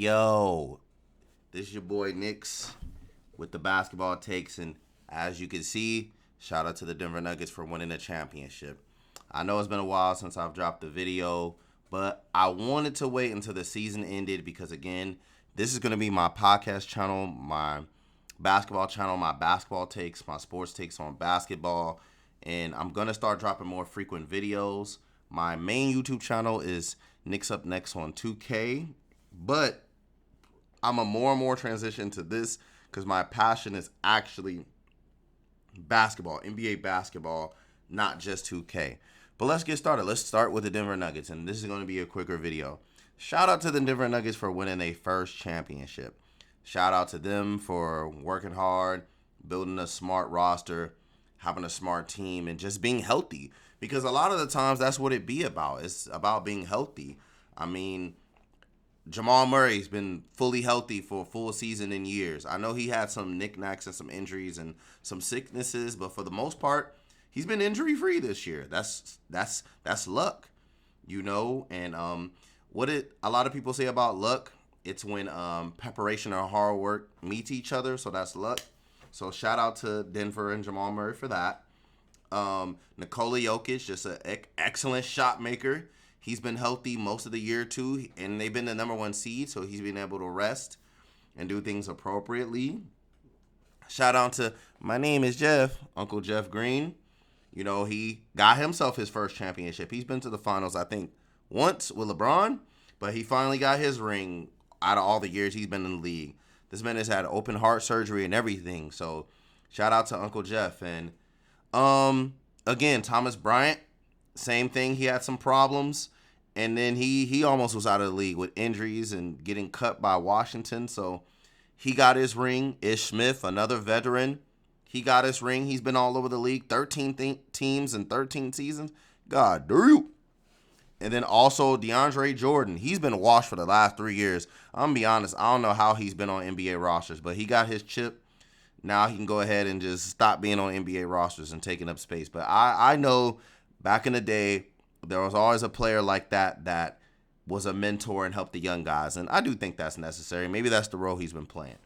Yo, this is your boy Nix with the basketball takes, and as you can see, shout out to the Denver Nuggets for winning the championship. I know it's been a while since I've dropped the video, but I wanted to wait until the season ended because, again, this is going to be my podcast channel, my basketball channel, my basketball takes, my sports takes on basketball, and I'm going to start dropping more frequent videos. My main YouTube channel is Nix Up Next on 2K, but I'm a more and more transition to this because my passion is actually basketball, NBA basketball, not just 2K. But let's get started. Let's start with the Denver Nuggets, and this is going to be a quicker video. Shout out to the Denver Nuggets for winning their first championship. Shout out to them for working hard, building a smart roster, having a smart team, and just being healthy. Because a lot of the times that's what it be about. It's about being healthy. I mean, Jamal Murray's been fully healthy for a full season in years. I know he had some knickknacks and some injuries and some sicknesses, but for the most part, he's been injury free this year. That's luck, you know. And a lot of people say about luck, it's when preparation or hard work meet each other. So that's luck. So shout out to Denver and Jamal Murray for that. Nikola Jokic, just an excellent shot maker. He's been healthy most of the year too, and they've been the number one seed, so he's been able to rest and do things appropriately. Shout out to my name is Jeff, Uncle Jeff Green. You know, he got himself his first championship. He's been to the finals, I think, once with LeBron, but he finally got his ring out of all the years he's been in the league. This man has had open heart surgery and everything, so shout out to Uncle Jeff. And again, Thomas Bryant, same thing. He had some problems, and then he almost was out of the league with injuries and getting cut by Washington. So he got his ring. Ish Smith, another veteran, he got his ring. He's been all over the league, 13 teams and 13 seasons. God damn. And then also DeAndre Jordan. He's been washed for the last 3 years. I'm going to be honest, I don't know how he's been on NBA rosters, but he got his chip. Now he can go ahead and just stop being on NBA rosters and taking up space. But I know back in the day, there was always a player like that was a mentor and helped the young guys. And I do think that's necessary. Maybe that's the role he's been playing.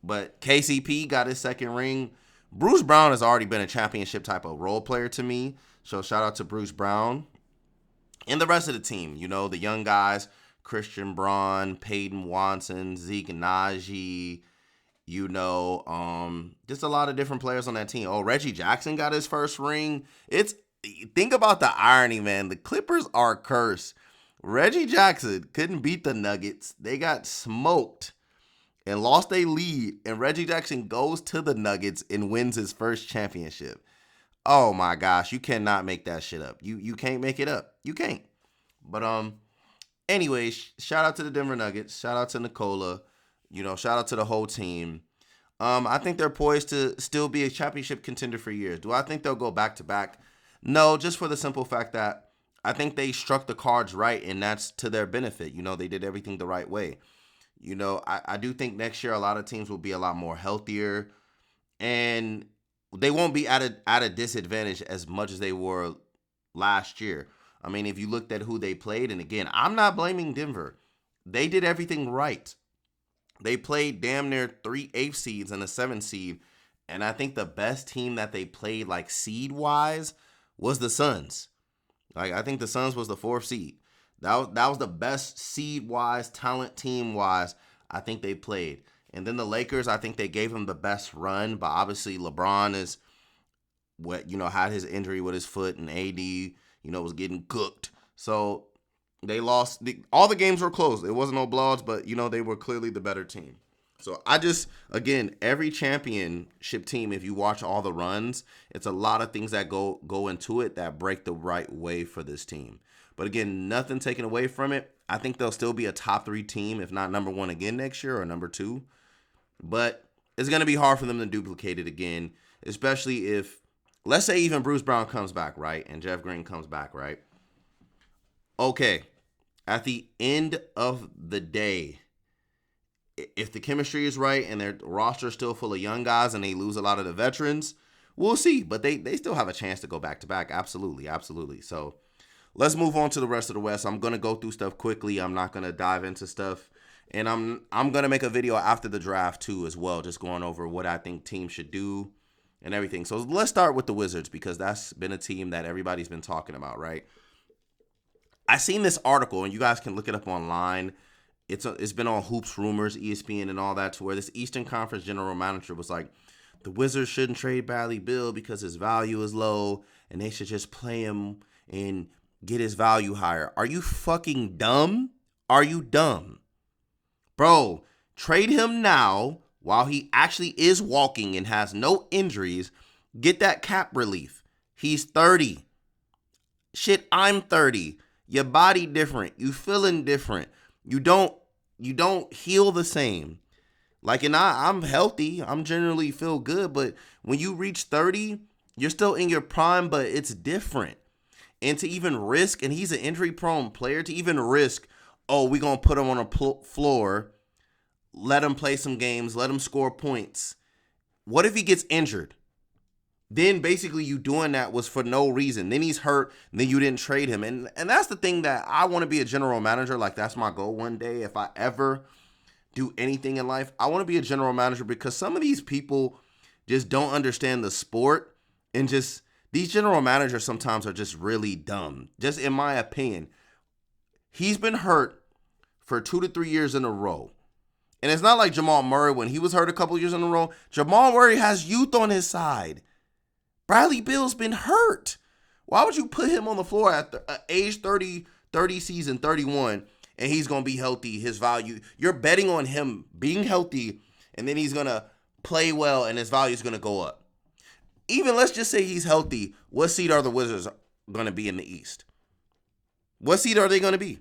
But KCP got his second ring. Bruce Brown has already been a championship type of role player to me. So shout out to Bruce Brown. And the rest of the team, you know, the young guys, Christian Braun, Peyton Watson, Zeke Naji, you know, just a lot of different players on that team. Oh, Reggie Jackson got his first ring. Think about the irony, man. The Clippers are cursed. Reggie Jackson couldn't beat the Nuggets. They got smoked and lost a lead. And Reggie Jackson goes to the Nuggets and wins his first championship. Oh my gosh, you cannot make that shit up. You can't make it up. You can't. But anyways, shout out to the Denver Nuggets. Shout out to Nikola. You know, shout out to the whole team. I think they're poised to still be a championship contender for years. Do I think they'll go back to back? No, just for the simple fact that I think they struck the cards right, and that's to their benefit. You know, they did everything the right way. You know, I do think next year a lot of teams will be a lot more healthier, and they won't be at a disadvantage as much as they were last year. I mean, if you looked at who they played, and again, I'm not blaming Denver. They did everything right. They played damn near 3 8 seeds and a 7 seed. And I think the best team that they played, like seed-wise, was the Suns. Like, I think the Suns was the 4th seed. That was the best seed-wise, talent team-wise, I think they played. And then the Lakers, I think they gave them the best run. But obviously, LeBron is had his injury with his foot, and AD, was getting cooked. So they lost. All the games were close. It wasn't no blowouts, but, they were clearly the better team. So again, every championship team, if you watch all the runs, it's a lot of things that go into it that break the right way for this team. But again, nothing taken away from it. I think they'll still be a top 3 team, if not number 1 again next year or number 2. But it's going to be hard for them to duplicate it again, especially if, let's say even Bruce Brown comes back, right? And Jeff Green comes back, right? Okay, at the end of the day, if the chemistry is right and their roster is still full of young guys and they lose a lot of the veterans, we'll see. But they still have a chance to go back-to-back. Absolutely, absolutely. So let's move on to the rest of the West. I'm going to go through stuff quickly. I'm not going to dive into stuff And I'm gonna make a video after the draft too as well, just going over what I think teams should do and everything. So let's start with the Wizards because that's been a team that everybody's been talking about, right? I seen this article, and you guys can look it up online. It's been on Hoops Rumors, ESPN, and all that, to where this Eastern Conference general manager was like, the Wizards shouldn't trade Bradley Beal because his value is low, and they should just play him and get his value higher. Are you fucking dumb? Are you dumb? Bro, trade him now while he actually is walking and has no injuries. Get that cap relief. He's 30. Shit, I'm 30. Your body different. You feeling different. You don't heal the same. Like, and I'm healthy. I'm generally feel good, but when you reach 30, you're still in your prime, but it's different. And to even risk, and he's an injury-prone player, to even risk, oh, we're going to put him on a floor, let him play some games, let him score points. What if he gets injured? Then basically you doing that was for no reason. Then he's hurt, and then you didn't trade him. And that's the thing that I want to be a general manager. Like, that's my goal one day. If I ever do anything in life, I want to be a general manager, because some of these people just don't understand the sport, and just these general managers sometimes are just really dumb. Just in my opinion, he's been hurt for 2 to 3 years in a row. And it's not like Jamal Murray when he was hurt a couple years in a row. Jamal Murray has youth on his side. Bradley Beal's been hurt. Why would you put him on the floor at age 30 season, 31, and he's going to be healthy, his value? You're betting on him being healthy, and then he's going to play well, and his value is going to go up. Even let's just say he's healthy. What seed are the Wizards going to be in the East? What seed are they going to be?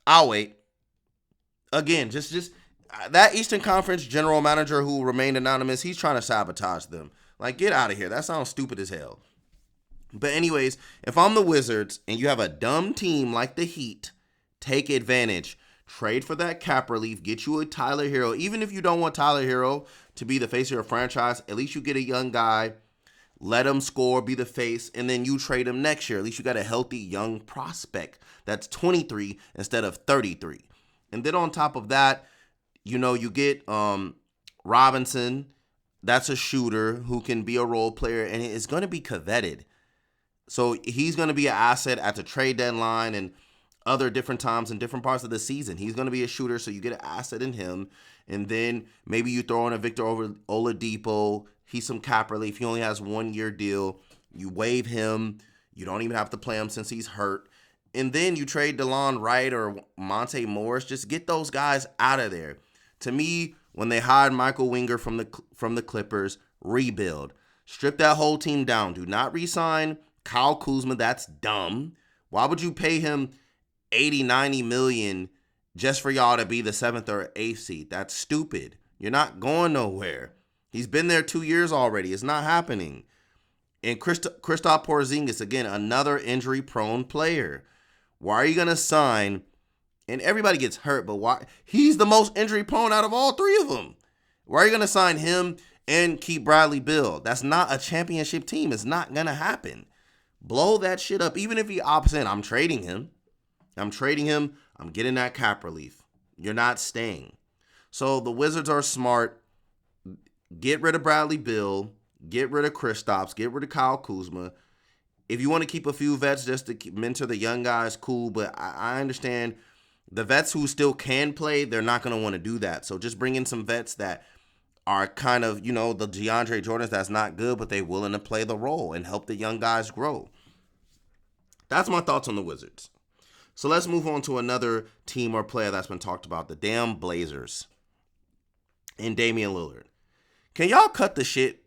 I'll wait. Again, just that Eastern Conference general manager who remained anonymous, he's trying to sabotage them. Like, get out of here. That sounds stupid as hell. But anyways, if I'm the Wizards and you have a dumb team like the Heat, take advantage. Trade for that cap relief. Get you a Tyler Hero. Even if you don't want Tyler Hero to be the face of your franchise, at least you get a young guy. Let him score, be the face, and then you trade him next year. At least you got a healthy young prospect that's 23 instead of 33. And then on top of that, you get Robinson. That's a shooter who can be a role player, and it's going to be coveted. So he's going to be an asset at the trade deadline and other different times in different parts of the season. He's going to be a shooter, so you get an asset in him. And then maybe you throw in a Victor Oladipo. He's some cap relief. He only has 1 year deal. You waive him. You don't even have to play him since he's hurt. And then you trade DeLon Wright or Monte Morris. Just get those guys out of there. To me, when they hired Michael Winger from the Clippers, rebuild. Strip that whole team down. Do not re-sign Kyle Kuzma. That's dumb. Why would you pay him 80, 90 million just for y'all to be the 7th or 8th seed? That's stupid. You're not going nowhere. He's been there 2 years already. It's not happening. And Kristaps Porzingis, again, another injury-prone player. Why are you going to sign? And everybody gets hurt, but why? He's the most injury-prone out of all three of them. Why are you going to sign him and keep Bradley Beal? That's not a championship team. It's not going to happen. Blow that shit up. Even if he opts in, I'm trading him. I'm getting that cap relief. You're not staying. So the Wizards are smart. Get rid of Bradley Beal. Get rid of Kristaps. Get rid of Kyle Kuzma. If you want to keep a few vets just to mentor the young guys, cool. But I understand the vets who still can play, they're not going to want to do that. So just bring in some vets that are kind of, the DeAndre Jordans that's not good, but they're willing to play the role and help the young guys grow. That's my thoughts on the Wizards. So let's move on to another team or player that's been talked about, the damn Blazers and Damian Lillard. Can y'all cut the shit,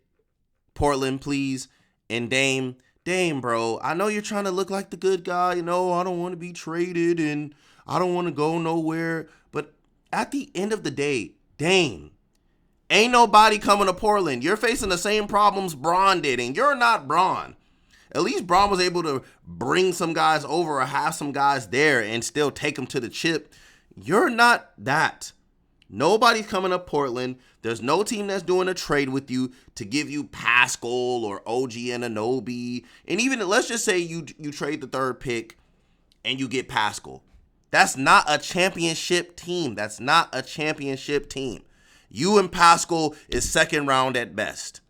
Portland, please? And Dame, bro, I know you're trying to look like the good guy. I don't want to be traded and I don't want to go nowhere. But at the end of the day, Dame, ain't nobody coming to Portland. You're facing the same problems Bron did, and you're not Bron. At least Bron was able to bring some guys over or have some guys there and still take them to the chip. You're not that. Nobody's coming to Portland. There's no team that's doing a trade with you to give you Pascal or OG Anunoby. And even let's just say you trade the third pick and you get Pascal. That's not a championship team. That's not a championship team. You and Pascal is second round at best.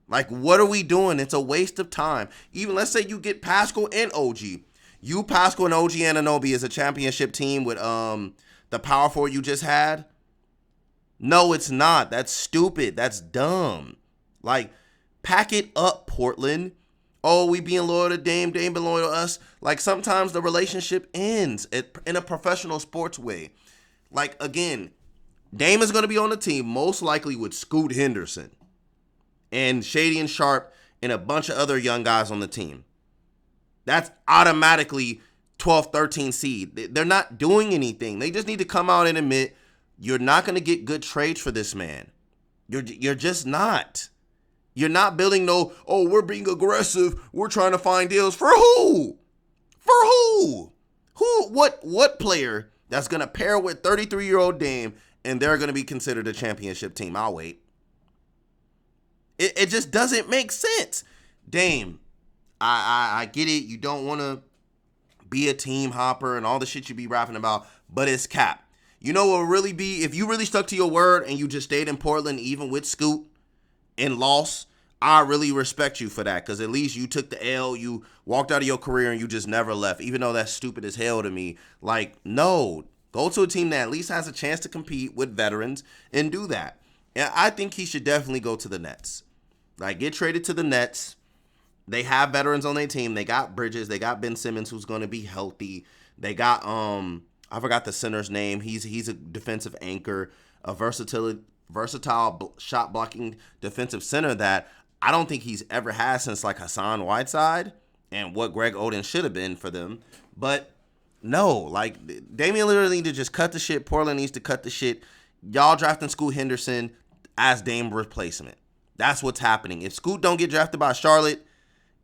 Like, what are we doing? It's a waste of time. Even let's say you get Pascal and OG. You, Pascal, and OG Anunoby is a championship team with the power forward you just had. No, it's not. That's stupid. That's dumb. Like, pack it up, Portland. Oh, we being loyal to Dame. Dame been loyal to us. Like, sometimes the relationship ends in a professional sports way. Like, again, Dame is going to be on the team most likely with Scoot Henderson and Shady and Sharp and a bunch of other young guys on the team. That's automatically 12, 13 seed. They're not doing anything. They just need to come out and admit you're not going to get good trades for this man. You're just not. You're not building we're being aggressive. We're trying to find deals. For who? For who? What player that's going to pair with 33-year-old Dame and they're going to be considered a championship team? I'll wait. It just doesn't make sense. Dame, I get it. You don't want to be a team hopper and all the shit you be rapping about, but it's cap. You know what would really be, if you really stuck to your word and you just stayed in Portland even with Scoot and lost, I really respect you for that, because at least you took the L, you walked out of your career and you just never left, even though that's stupid as hell to me. Like, no, go to a team that at least has a chance to compete with veterans and do that. And I think he should definitely go to the Nets. Like, get traded to the Nets. They have veterans on their team. They got Bridges. They got Ben Simmons, who's going to be healthy. They got, I forgot the center's name. He's a defensive anchor, a versatile shot blocking defensive center that I don't think he's ever had since like Hassan Whiteside and what Greg Oden should have been for them. But no, like Damian Lillard needs to just cut the shit. Portland needs to cut the shit. Y'all drafting Scoot Henderson as Dame replacement. That's what's happening. If Scoot don't get drafted by Charlotte,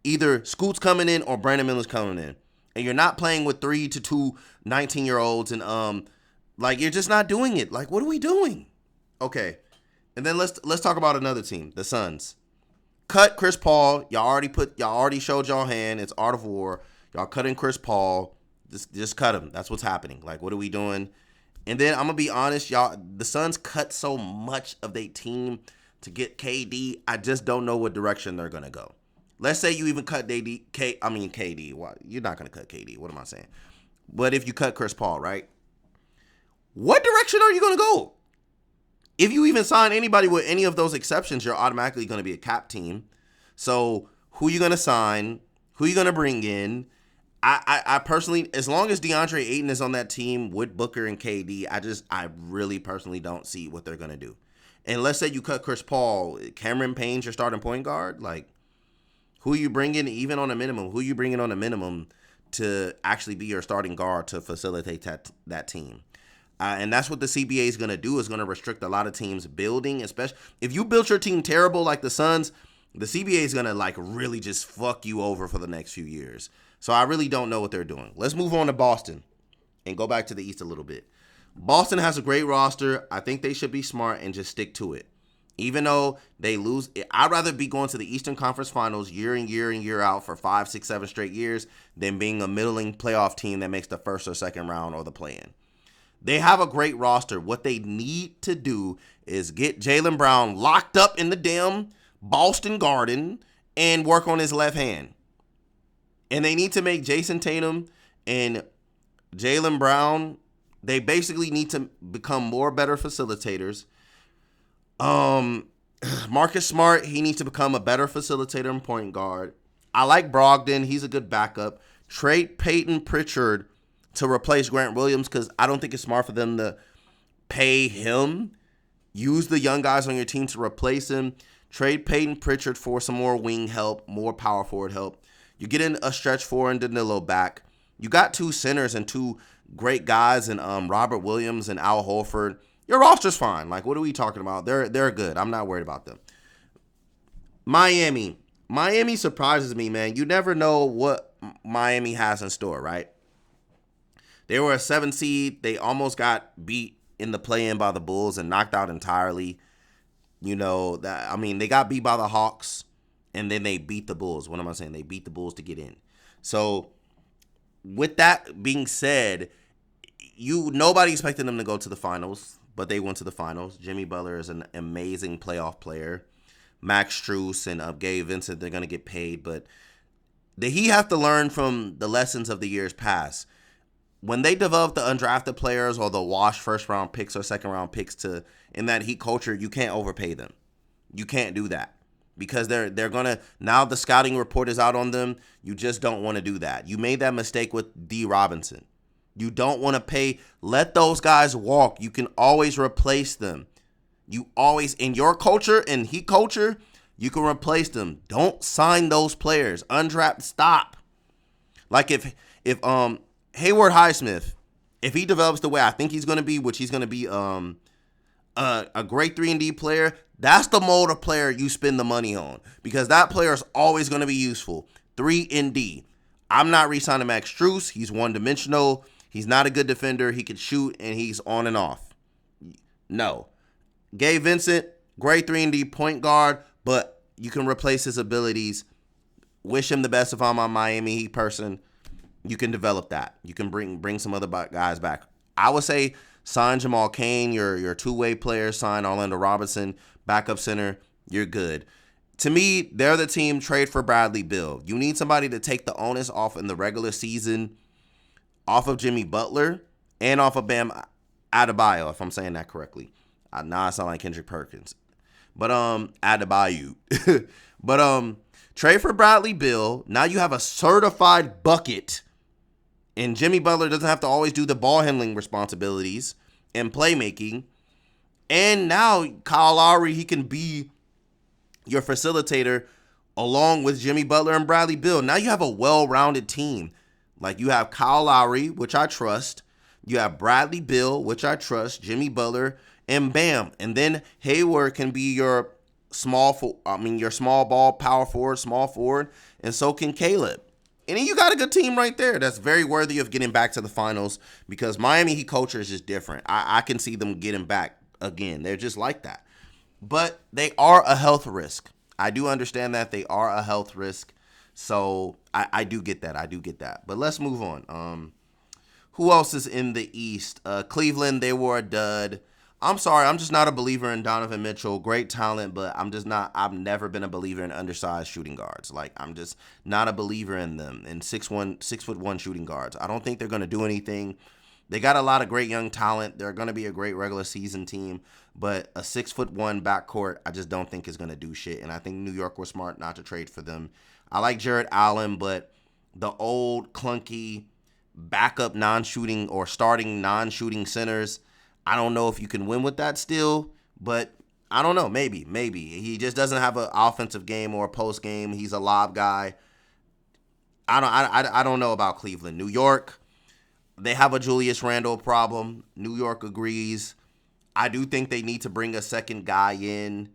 either Scoot's coming in or Brandon Miller's coming in. And you're not playing with 3 to 2 19-year-olds and like you're just not doing it. Like, what are we doing? Okay. And then let's talk about another team, the Suns. Cut Chris Paul. Y'all already showed y'all hand. It's Art of War. Y'all cutting Chris Paul. Just cut him. That's what's happening. Like, what are we doing? And then I'm gonna be honest, y'all. The Suns cut so much of their team to get KD. I just don't know what direction they're gonna go. Let's say you even cut KD. Why? You're not gonna cut KD. What am I saying? But if you cut Chris Paul, right? What direction are you gonna go? If you even sign anybody with any of those exceptions, you're automatically going to be a cap team. So who you going to sign? Who you going to bring in? I personally, as long as DeAndre Ayton is on that team with Booker and KD, I really personally don't see what they're going to do. And let's say you cut Chris Paul, Cameron Payne's your starting point guard. Like, who you bringing even on a minimum? Who you bringing on a minimum to actually be your starting guard to facilitate that team? And that's what the CBA is going to do, is going to restrict a lot of teams building, especially if you built your team terrible like the Suns, the CBA is going to like really just fuck you over for the next few years. So I really don't know what they're doing. Let's move on to Boston and go back to the East a little bit. Boston has a great roster. I think they should be smart and just stick to it. Even though they lose, I'd rather be going to the Eastern Conference Finals year in, year in, year out for 5, 6, 7 straight years than being a middling playoff team that makes the first or second round or the play-in. They have a great roster. What they need to do is get Jaylen Brown locked up in the damn Boston Garden and work on his left hand. And they need to make Jason Tatum and Jaylen Brown, they basically need to become more better facilitators. Marcus Smart, he needs to become a better facilitator and point guard. I like Brogdon. He's a good backup. Trade Peyton Pritchard to replace Grant Williams, because I don't think it's smart for them to pay him. Use the young guys on your team to replace him. Trade Peyton Pritchard for some more wing help, more power forward help. You get in a stretch four and Danilo back. You got 2 centers and 2 great guys in Robert Williams and Al Horford. Your roster's fine. Like, what are we talking about? They're good. I'm not worried about them. Miami surprises me, man. You never know what Miami has in store, right? They were a 7 seed. They almost got beat in the play-in by the Bulls and knocked out entirely. You know, they got beat by the Hawks, and then they beat the Bulls. What am I saying? They beat the Bulls to get in. So, with that being said, nobody expected them to go to the finals, but they went to the finals. Jimmy Butler is an amazing playoff player. Max Strus and Gabe Vincent, they're gonna get paid, but he have to learn from the lessons of the years past. When they develop the undrafted players or the wash first round picks or second round picks to in that Heat culture, you can't overpay them. You can't do that because they're gonna now the scouting report is out on them. You just don't want to do that. You made that mistake with D. Robinson. You don't want to pay. Let those guys walk. You can always replace them. You always in your culture and Heat culture, you can replace them. Don't sign those players. Undraft. Stop. Like if Hayward Highsmith, if he develops the way I think he's going to be, which he's going to be a great 3-and-D player, that's the mold of player you spend the money on because that player is always going to be useful. 3-and-D. I'm not re-signing Max Strus. He's one-dimensional. He's not a good defender. He can shoot, and he's on and off. No. Gabe Vincent, great 3-and-D point guard, but you can replace his abilities. Wish him the best if I'm a Miami Heat person. You can develop that. You can bring some other guys back. I would say sign Jamal Cain, your two-way player. Sign Orlando Robinson, backup center. You're good. To me, they're the team. Trade for Bradley Beal. You need somebody to take the onus off in the regular season, off of Jimmy Butler and off of Bam Adebayo, if I'm saying that correctly. Now I sound like Kendrick Perkins. But Adebayo. But trade for Bradley Beal. Now you have a certified bucket. And Jimmy Butler doesn't have to always do the ball handling responsibilities and playmaking. And now Kyle Lowry, he can be your facilitator along with Jimmy Butler and Bradley Beal. Now you have a well-rounded team. Like you have Kyle Lowry, which I trust. You have Bradley Beal, which I trust. Jimmy Butler, and bam. And then Hayward can be your small ball power forward, small forward, and so can Caleb. And then you got a good team right there that's very worthy of getting back to the finals because Miami Heat culture is just different. I can see them getting back again. They're just like that. But they are a health risk. I do understand that they are a health risk. So I do get that. I do get that. But let's move on. Who else is in the East? Cleveland, they were a dud. I'm sorry, I'm just not a believer in Donovan Mitchell. Great talent, but I've never been a believer in undersized shooting guards. Like, I'm just not a believer in them. And 6'1" shooting guards. I don't think they're going to do anything. They got a lot of great young talent. They're going to be a great regular season team. But a 6'1" backcourt, I just don't think is going to do shit. And I think New York was smart not to trade for them. I like Jared Allen, but the old, clunky, backup non-shooting or starting non-shooting centers, I don't know if you can win with that still, but I don't know. Maybe. He just doesn't have an offensive game or a post game. He's a lob guy. I don't know about Cleveland. New York, they have a Julius Randle problem. New York agrees. I do think they need to bring a second guy in.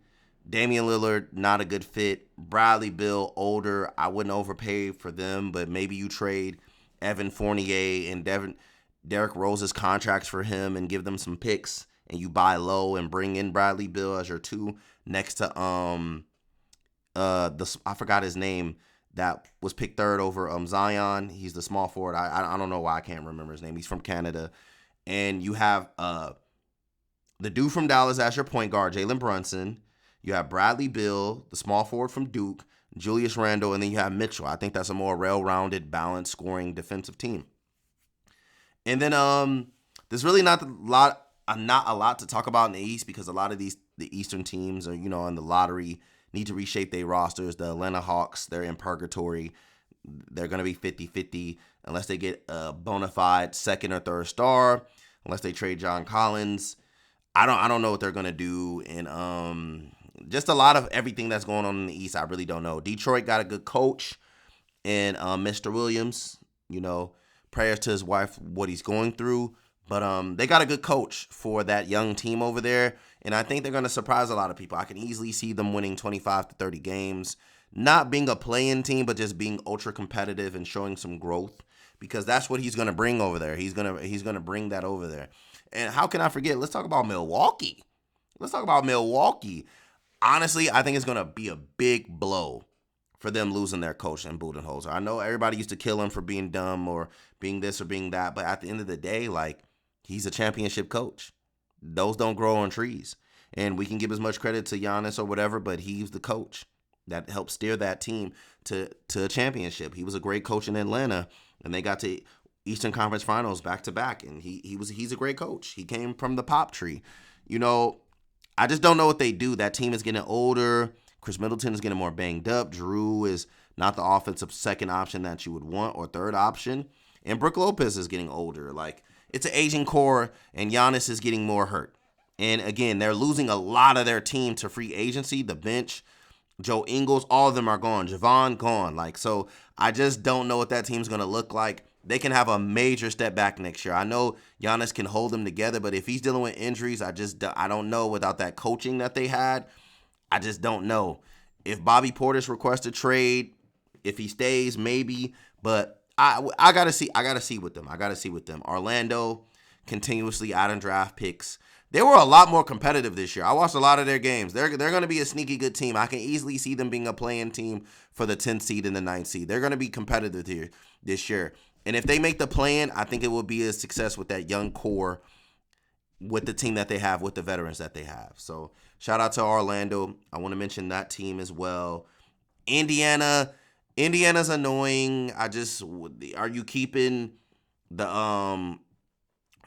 Damian Lillard, not a good fit. Bradley Beal, older. I wouldn't overpay for them, but maybe you trade Evan Fournier and Derrick Rose's contracts for him and give them some picks, and you buy low and bring in Bradley Beal as your two next to I forgot his name that was picked third over Zion. He's the small forward. I don't know why I can't remember his name. He's from Canada. And you have the dude from Dallas as your point guard, Jalen Brunson. You have Bradley Beal, the small forward from Duke, Julius Randle, and then you have Mitchell. I think that's a more well-rounded, balanced, scoring defensive team. And then there's really not a lot to talk about in the East because a lot of the Eastern teams are, in the lottery, need to reshape their rosters. The Atlanta Hawks, they're in purgatory. They're going to be 50-50 unless they get a bona fide second or third star, unless they trade John Collins. I don't know what they're going to do. And just a lot of everything that's going on in the East, I really don't know. Detroit got a good coach and Mr. Williams, prayers to his wife, what he's going through. But they got a good coach for that young team over there. And I think they're going to surprise a lot of people. I can easily see them winning 25 to 30 games. Not being a play-in team, but just being ultra competitive and showing some growth. Because that's what he's going to bring over there. He's going to bring that over there. And how can I forget? Let's talk about Milwaukee. Honestly, I think it's going to be a big blow for them losing their coach in Budenholzer. I know everybody used to kill him for being dumb or being this or being that, but at the end of the day, like, He's a championship coach. Those don't grow on trees. And we can give as much credit to Giannis or whatever, but he's the coach that helped steer that team to a championship. He was a great coach in Atlanta, and they got to Eastern Conference Finals back to back. And he's a great coach. He came from the pop tree. I just don't know what they do. That team is getting older. Chris Middleton is getting more banged up. Drew is not the offensive second option that you would want or third option. And Brook Lopez is getting older. Like, it's an aging core, and Giannis is getting more hurt. And again, they're losing a lot of their team to free agency. The bench, Joe Ingles, all of them are gone. Javon gone. So I just don't know what that team's going to look like. They can have a major step back next year. I know Giannis can hold them together, but if he's dealing with injuries, I don't know. Without that coaching that they had, I just don't know. If Bobby Portis requests a trade, if he stays, maybe. But I gotta see with them. Orlando continuously adding draft picks. They were a lot more competitive this year. I watched a lot of their games. They're going to be a sneaky good team. I can easily see them being a play-in team for the 10th seed and the 9th seed. They're going to be competitive here this year. And if they make the play-in, I think it will be a success with that young core, with the team that they have, with the veterans that they have. So shout out to Orlando. I want to mention that team as well. Indiana's annoying. Are you keeping the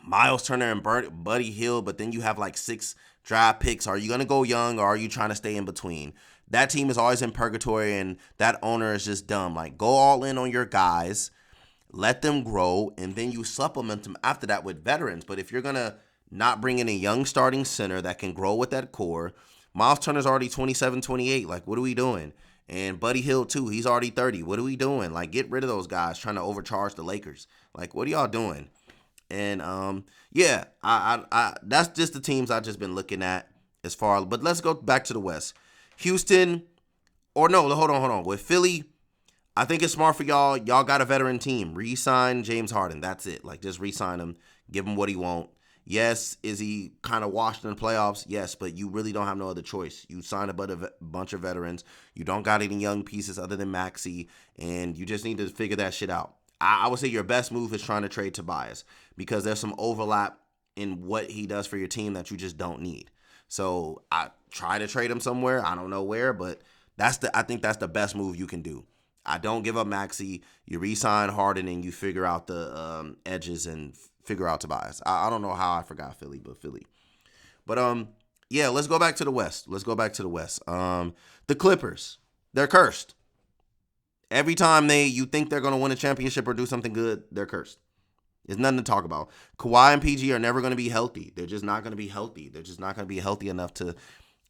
Miles Turner and Buddy Hield, but then you have like 6 draft picks? Are you going to go young, or are you trying to stay in between? That team is always in purgatory, and that owner is just dumb. Like, go all in on your guys, let them grow, and then you supplement them after that with veterans. But if you're going to not bring in a young starting center that can grow with that core, Miles Turner's already 27, 28. Like, what are we doing? And Buddy Hield, too, he's already 30. What are we doing? Like, get rid of those guys trying to overcharge the Lakers. Like, what are y'all doing? And, I that's just the teams I've just been looking at as far. But let's go back to the West. Houston, or no, hold on. With Philly, I think it's smart for y'all. Y'all got a veteran team. Re-sign James Harden. That's it. Like, just re-sign him. Give him what he wants. Yes, is he kind of washed in the playoffs? Yes, but you really don't have no other choice. You signed a bunch of veterans. You don't got any young pieces other than Maxey, and you just need to figure that shit out. I would say your best move is trying to trade Tobias, because there's some overlap in what he does for your team that you just don't need. So I try to trade him somewhere. I don't know where, but I think that's the best move you can do. I don't give up Maxey. You re-sign Harden and you figure out the edges and figure out Tobias. I don't know how I forgot Philly, but Philly. But let's go back to the West. The Clippers, they're cursed. Every time you think they're going to win a championship or do something good, they're cursed. There's nothing to talk about. Kawhi and PG are never going to be healthy. They're just not going to be healthy. They're just not going to be healthy enough to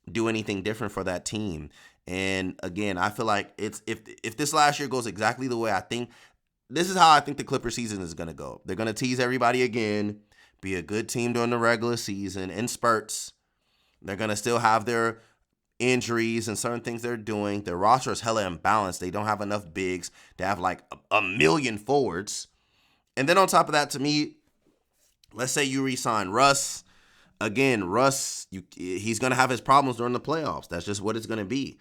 do anything different for that team. And again, I feel like if this last year goes exactly the way I think, this is how I think the Clipper season is going to go. They're going to tease everybody again, be a good team during the regular season in spurts. They're going to still have their injuries and certain things they're doing. Their roster is hella imbalanced. They don't have enough bigs. They have like a million forwards. And then on top of that, to me, let's say you re-sign Russ. Again, Russ, he's going to have his problems during the playoffs. That's just what it's going to be,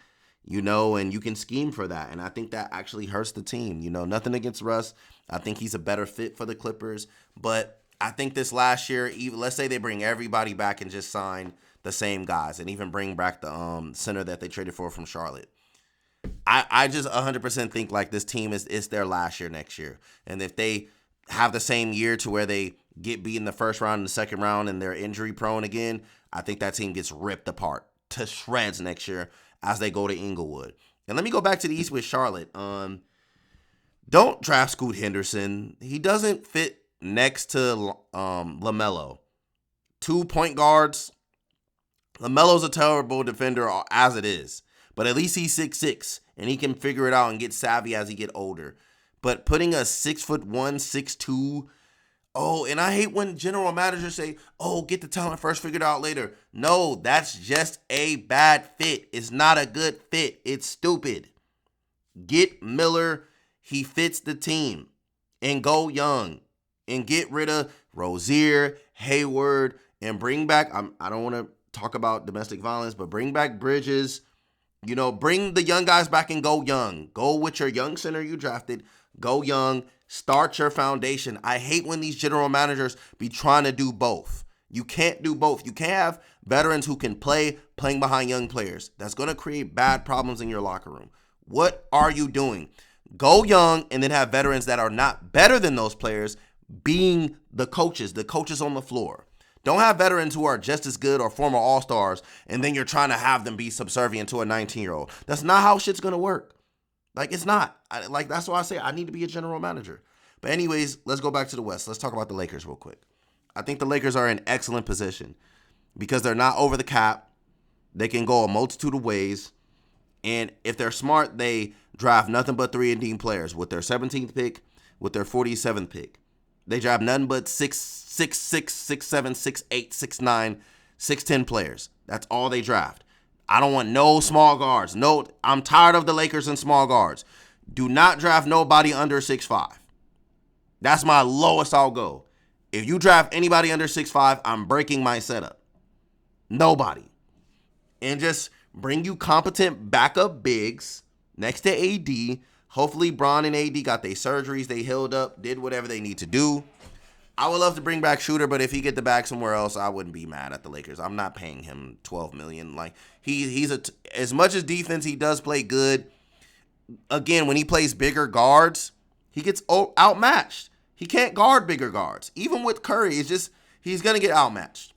and you can scheme for that. And I think that actually hurts the team. Nothing against Russ. I think he's a better fit for the Clippers. But I think this last year, let's say they bring everybody back and just sign the same guys and even bring back the center that they traded for from Charlotte. I just 100% think like this team is their last year next year. And if they have the same year to where they get beat in the first round and the second round and they're injury prone again, I think that team gets ripped apart to shreds next year as they go to Inglewood. And let me go back to the East with Charlotte. Don't draft Scoot Henderson. He doesn't fit next to LaMelo. 2 point guards. LaMelo's a terrible defender as it is, but at least he's 6'6", and he can figure it out and get savvy as he get older. But putting a 6'1", 6'2", and I hate when general managers say, get the talent first, figure it out later. No, that's just a bad fit. It's not a good fit. It's stupid. Get Miller. He fits the team. And go young. And get rid of Rozier, Hayward, and bring back, I don't want to talk about domestic violence, but bring back Bridges. Bring the young guys back and go young. Go with your young center you drafted. Go young. Start your foundation. I hate when these general managers be trying to do both. You can't do both. You can't have veterans who can playing behind young players. That's going to create bad problems in your locker room. What are you doing? Go young and then have veterans that are not better than those players being the coaches on the floor. Don't have veterans who are just as good or former all-stars and then you're trying to have them be subservient to a 19-year-old. That's not how shit's going to work. Like, it's not. That's why I say I need to be a general manager. But anyways, let's go back to the West. Let's talk about the Lakers real quick. I think the Lakers are in excellent position because they're not over the cap. They can go a multitude of ways. And if they're smart, they draft nothing but 3-and-D players with their 17th pick, with their 47th pick. They draft nothing but 6'6", 6'7", 6'8", 6'9", 6'10" players. That's all they draft. I don't want no small guards. No, I'm tired of the Lakers and small guards. Do not draft nobody under 6'5". That's my lowest I'll go. If you draft anybody under 6'5", I'm breaking my setup. Nobody. And just bring you competent backup bigs next to AD. Hopefully Bron and AD got their surgeries, they healed up, did whatever they need to do. I would love to bring back Shooter, but if he get the bag somewhere else, I wouldn't be mad at the Lakers. I'm not paying him $12 million. Like he's as much as defense, he does play good. Again, when he plays bigger guards, he gets outmatched. He can't guard bigger guards. Even with Curry, it's just he's gonna get outmatched.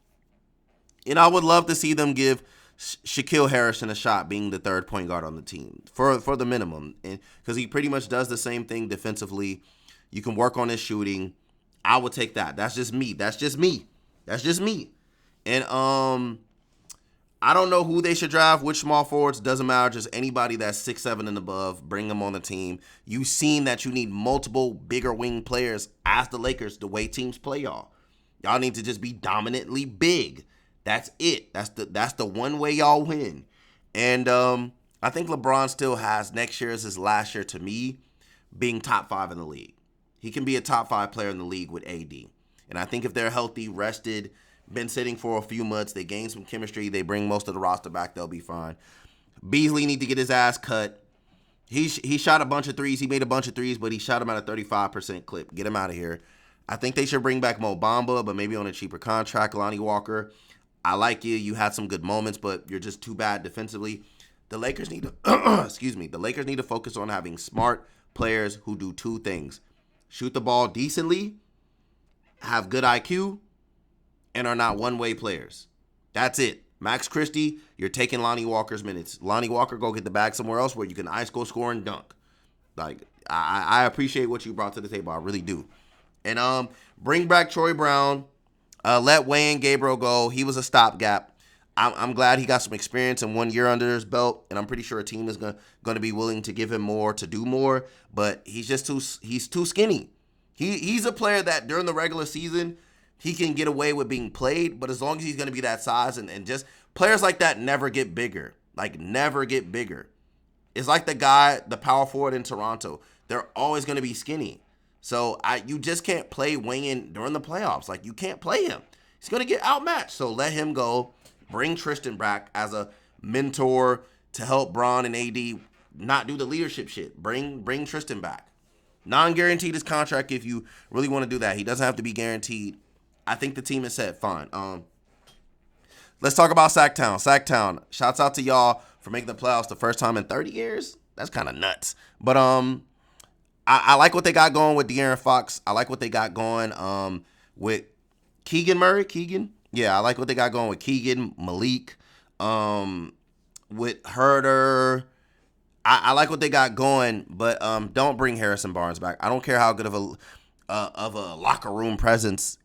And I would love to see them give Shaquille Harrison a shot being the third point guard on the team for the minimum, and because he pretty much does the same thing defensively. You can work on his shooting. I would take that. That's just me. And I don't know who they should draft, which small forwards. Doesn't matter. Just anybody that's 6'7" and above. Bring them on the team. You've seen that you need multiple bigger wing players. Ask the Lakers the way teams play y'all. Y'all need to just be dominantly big. That's it. That's the one way y'all win. And I think LeBron still has next year as his last year to me being top 5 in the league. He can be a top 5 player in the league with AD. And I think if they're healthy, rested, been sitting for a few months, they gain some chemistry, they bring most of the roster back, they'll be fine. Beasley need to get his ass cut. He shot a bunch of threes. He made a bunch of threes, but he shot them at a 35% clip. Get him out of here. I think they should bring back Mo Bamba, but maybe on a cheaper contract. Lonnie Walker, I like you. You had some good moments, but you're just too bad defensively. The Lakers need to The Lakers need to focus on having smart players who do two things: shoot the ball decently, have good IQ, and are not one-way players. That's it. Max Christie, you're taking Lonnie Walker's minutes. Lonnie Walker, go get the bag somewhere else where you can ice go score and dunk. Like, I appreciate what you brought to the table. I really do. And bring back Troy Brown. Let Wayne Gabriel go. He was a stopgap. I'm glad he got some experience and 1 year under his belt, and I'm pretty sure a team is going to be willing to give him more to do more. But he's too skinny. He's a player that during the regular season he can get away with being played, but as long as he's going to be that size and just players like that never get bigger. Like, never get bigger. It's like the power forward in Toronto. They're always going to be skinny. So you just can't play Wayne during the playoffs. Like, you can't play him. He's going to get outmatched. So let him go. Bring Tristan back as a mentor to help Bron and AD not do the leadership shit. Bring Tristan back. Non-guaranteed his contract if you really want to do that. He doesn't have to be guaranteed. I think the team is set fine. Let's talk about Sacktown. Sacktown, shouts out to y'all for making the playoffs the first time in 30 years. That's kind of nuts. But I like what they got going with De'Aaron Fox. I like what they got going with Keegan Murray. Yeah, I like what they got going with Keegan, Malik, with Herder. I like what they got going, but don't bring Harrison Barnes back. I don't care how good of a locker room presence.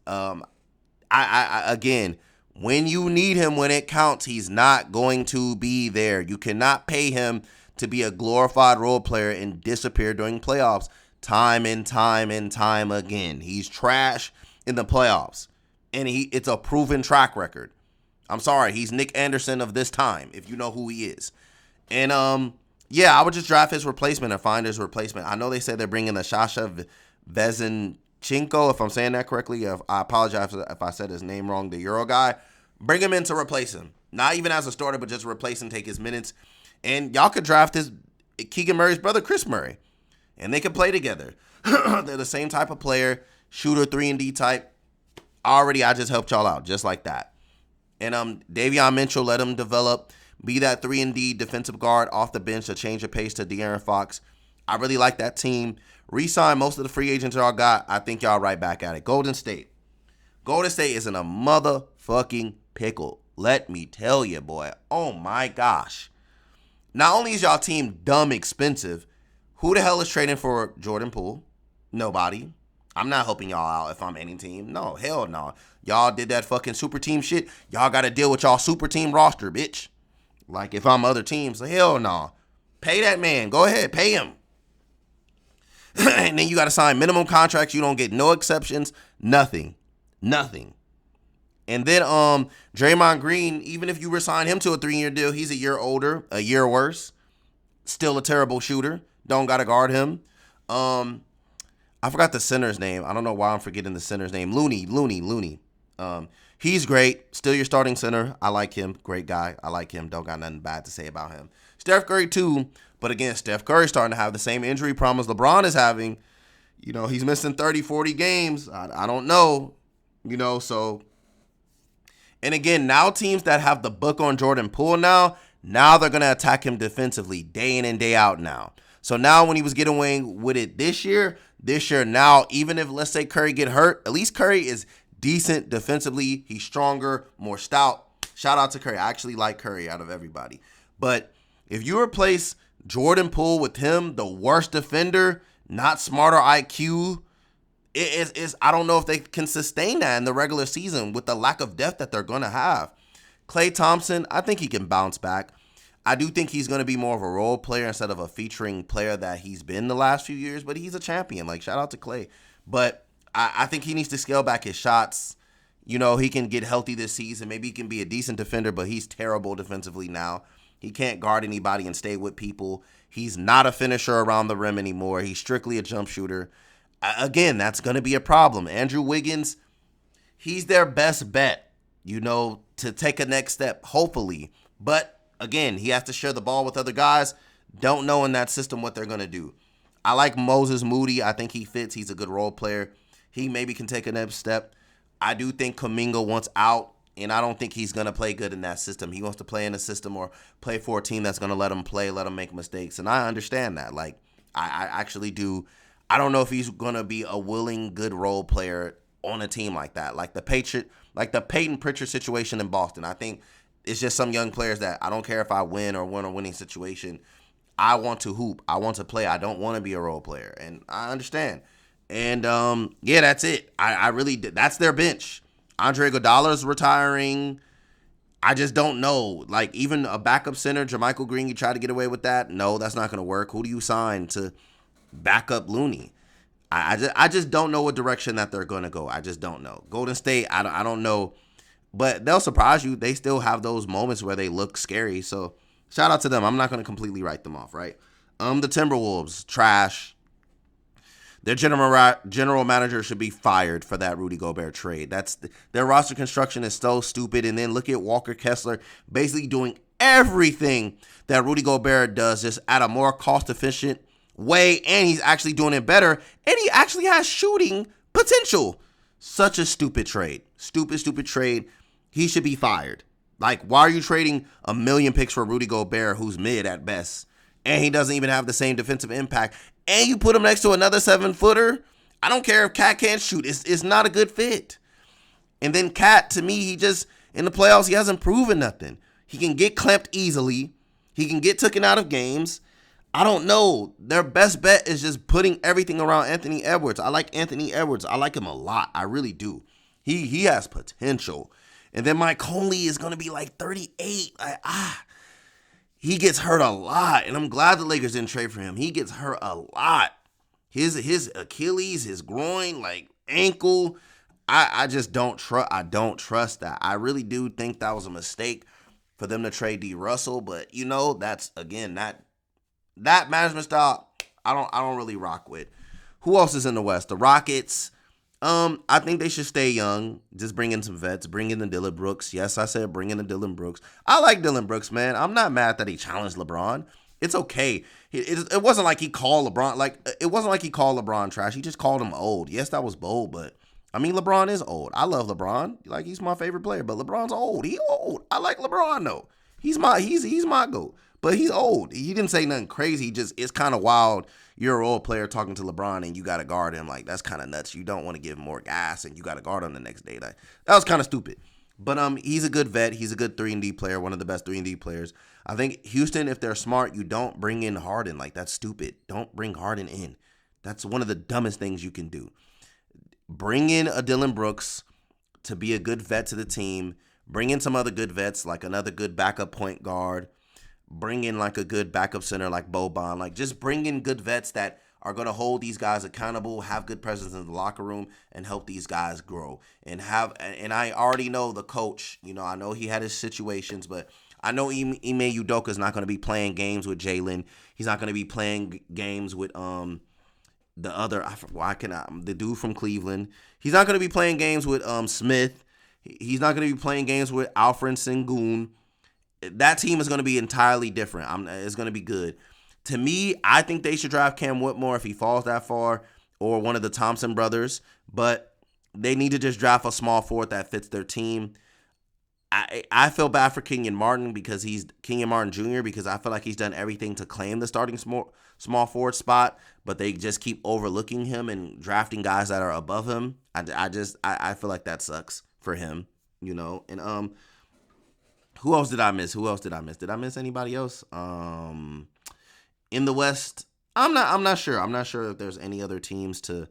Again, when you need him, when it counts, he's not going to be there. You cannot pay him to be a glorified role player and disappear during playoffs time and time again. He's trash in the playoffs, and it's a proven track record. I'm sorry, he's Nick Anderson of this time, if you know who he is. And yeah, I would just draft his replacement or find his replacement. I know they said they're bringing the Sasha Vezenchenko, if I'm saying that correctly. I apologize if I said his name wrong, the Euro guy. Bring him in to replace him. Not even as a starter, but just replace him, take his minutes. And y'all could draft Keegan Murray's brother, Chris Murray. And they could play together. They're the same type of player, shooter, 3-and-D type. Already, I just helped y'all out, just like that. And Davion Mitchell, let him develop, be that 3-and-D defensive guard off the bench to change the pace to De'Aaron Fox. I really like that team. Resign most of the free agents y'all got. I think y'all right back at it. Golden State. Golden State is in a motherfucking pickle. Let me tell you, boy. Oh, my gosh. Not only is y'all team dumb expensive, who the hell is trading for Jordan Poole? Nobody. I'm not helping y'all out if I'm any team. No, hell no. Y'all did that fucking super team shit. Y'all got to deal with y'all super team roster, bitch. Like if I'm other teams, hell no. Pay that man. Go ahead. Pay him. And then you got to sign minimum contracts. You don't get no exceptions. Nothing. And then Draymond Green, even if you resign him to a 3-year deal, he's a year older, a year worse. Still a terrible shooter. Don't got to guard him. I forgot the center's name. I don't know why I'm forgetting the center's name. Looney. He's great. Still your starting center. I like him. Great guy. I like him. Don't got nothing bad to say about him. Steph Curry too. But again, Steph Curry's starting to have the same injury problems LeBron is having. You know, he's missing 30, 40 games. I don't know. You know, so. And again, now teams that have the book on Jordan Poole now they're going to attack him defensively day in and day out now. So now when he was getting away with it this year now, even if, let's say, Curry get hurt, at least Curry is decent defensively. He's stronger, more stout. Shout out to Curry. I actually like Curry out of everybody. But if you replace Jordan Poole with him, the worst defender, not smarter IQ, I don't know if they can sustain that in the regular season with the lack of depth that they're going to have. Klay Thompson, I think he can bounce back. I do think he's going to be more of a role player instead of a featuring player that he's been the last few years, but he's a champion. Like, shout out to Klay. But I think he needs to scale back his shots. You know, he can get healthy this season. Maybe he can be a decent defender, but he's terrible defensively now. He can't guard anybody and stay with people. He's not a finisher around the rim anymore. He's strictly a jump shooter. Again, that's going to be a problem. Andrew Wiggins, he's their best bet, you know, to take a next step, hopefully. But again, he has to share the ball with other guys. Don't know in that system what they're going to do. I like Moses Moody. I think he fits. He's a good role player. He maybe can take a next step. I do think Kuminga wants out, and I don't think he's going to play good in that system. He wants to play in a system or play for a team that's going to let him play, let him make mistakes, and I understand that. Like, I actually do. I don't know if he's going to be a willing, good role player on a team like that. Like the Peyton Pritchard situation in Boston. I think it's just some young players that I don't care if I win or win a winning situation. I want to hoop. I want to play. I don't want to be a role player. And I understand. And, yeah, that's it. I really did. That's their bench. Andre Iguodala's retiring. I just don't know. Like, even a backup center, Jermichael Green, you try to get away with that? No, that's not going to work. Who do you sign to back up Looney? I just don't know what direction that they're going to go. I just don't know. Golden State, I don't know. But they'll surprise you. They still have those moments where they look scary. So shout out to them. I'm not going to completely write them off, right? The Timberwolves, trash. Their general manager should be fired for that Rudy Gobert trade. Their roster construction is so stupid. And then look at Walker Kessler basically doing everything that Rudy Gobert does, just at a more cost-efficient way. And he's actually doing it better. And he actually has shooting potential. Such a stupid trade. Stupid trade. He should be fired. Like, why are you trading 1 million picks for Rudy Gobert, who's mid at best, and he doesn't even have the same defensive impact, and you put him next to another 7-footer? I don't care if Cat can't shoot. It's not a good fit. And then Cat, to me, he just, in the playoffs, he hasn't proven nothing. He can get clamped easily. He can get taken out of games. I don't know. Their best bet is just putting everything around Anthony Edwards. I like Anthony Edwards. I like him a lot. I really do. He has potential. And then Mike Conley is going to be like 38. He gets hurt a lot. And I'm glad the Lakers didn't trade for him. He gets hurt a lot. His Achilles, his groin, like ankle. I just don't trust. I don't trust that. I really do think that was a mistake for them to trade D. Russell. But, you know, that's, again, that management style, I don't really rock with. Who else is in the West? The Rockets. I think they should stay young. Just bring in some vets. Bring in the Dillon Brooks. Yes, I said bring in the Dillon Brooks. I like Dillon Brooks, man. I'm not mad that he challenged LeBron. It's okay. It wasn't like he called LeBron it wasn't like he called LeBron trash. He just called him old. Yes, that was bold, but I mean LeBron is old. I love LeBron. Like he's my favorite player, but LeBron's old. He old. I like LeBron though. He's my GOAT. But he's old. He didn't say nothing crazy. It's kind of wild. You're an old player talking to LeBron and you got to guard him. Like that's kind of nuts. You don't want to give him more gas and you got to guard him the next day. That was kind of stupid. But he's a good vet. He's a good 3-and-D player, one of the best 3-and-D players. I think Houston, if they're smart, you don't bring in Harden. Like, that's stupid. Don't bring Harden in. That's one of the dumbest things you can do. Bring in a Dillon Brooks to be a good vet to the team. Bring in some other good vets, like another good backup point guard. Bring in like a good backup center like Boban. Like, just bring in good vets that are going to hold these guys accountable, have good presence in the locker room, and help these guys grow. And I already know the coach. You know, I know he had his situations, but I know Ime Udoka is not going to be playing games with Jalen. He's not going to be playing games with the dude from Cleveland. He's not going to be playing games with Smith. He's not going to be playing games with Alfred Sengun. That team is going to be entirely different. It's going to be good. To me, I think they should draft Cam Whitmore if he falls that far, or one of the Thompson brothers. But they need to just draft a small forward that fits their team. I feel bad for Kenyon Martin because he's Kenyon Martin Jr. because I feel like he's done everything to claim the starting small forward spot, but they just keep overlooking him and drafting guys that are above him. I feel like that sucks for him, you know. And who else did I miss? Did I miss anybody else? In the West, I'm not sure. I'm not sure if there's any other teams to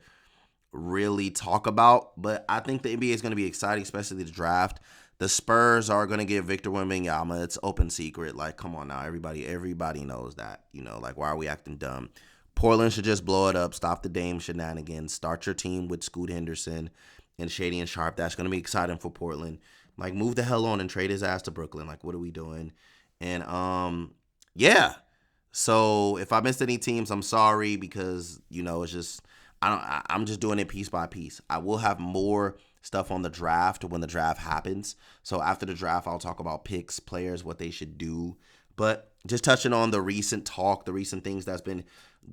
really talk about, but I think the NBA is going to be exciting, especially the draft. The Spurs are going to get Victor Wembanyama. It's open secret. Like, come on now. Everybody knows that. You know, like, why are we acting dumb? Portland should just blow it up. Stop the Dame shenanigans. Start your team with Scoot Henderson and Shady and Sharp. That's going to be exciting for Portland. Like, move the hell on and trade his ass to Brooklyn. Like, what are we doing? And, yeah. So if I missed any teams, I'm sorry because, you know, it's just, I'm just doing it piece by piece. I will have more stuff on the draft when the draft happens. So after the draft, I'll talk about picks, players, what they should do. But just touching on the recent talk, the recent things that's been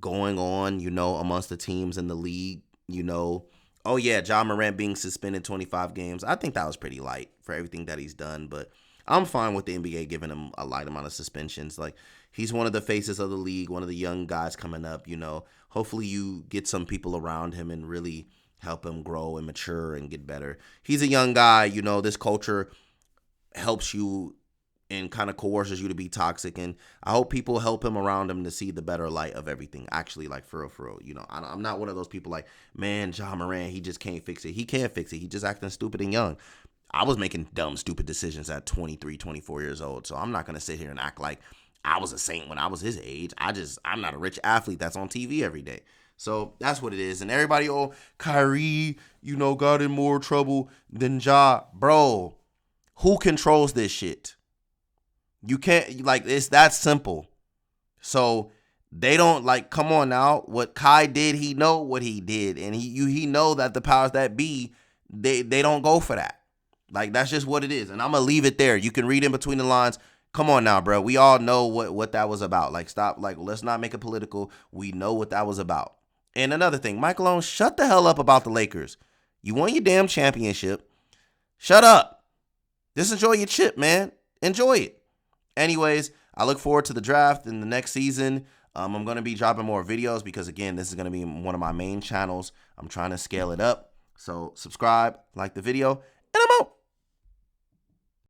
going on, you know, amongst the teams in the league, you know. Oh, yeah, Ja Morant being suspended 25 games. I think that was pretty light for everything that he's done. But I'm fine with the NBA giving him a light amount of suspensions. Like, he's one of the faces of the league, one of the young guys coming up, you know. Hopefully you get some people around him and really help him grow and mature and get better. He's a young guy, you know. This culture helps you and kind of coerces you to be toxic. And I hope people help him around him to see the better light of everything. Actually, like, for real. You know, I'm not one of those people like, man, Ja Morant, he just can't fix it. He can't fix it. He just acting stupid and young. I was making dumb, stupid decisions at 23, 24 years old. So I'm not going to sit here and act like I was a saint when I was his age. I'm not a rich athlete that's on TV every day. So that's what it is. And everybody, oh, Kyrie, you know, got in more trouble than Ja. Bro, who controls this shit? You can't, like, it's that simple. So they don't, like, come on now. What Kai did, he know what he did. And he know that the powers that be, they don't go for that. Like, that's just what it is. And I'm going to leave it there. You can read in between the lines. Come on now, bro. We all know what that was about. Like, stop. Like, let's not make it political. We know what that was about. And another thing, Mike Malone, shut the hell up about the Lakers. You won your damn championship. Shut up. Just enjoy your chip, man. Enjoy it. Anyways, I look forward to the draft in the next season. I'm going to be dropping more videos because, again, this is going to be one of my main channels. I'm trying to scale it up. So subscribe, like the video, and I'm out.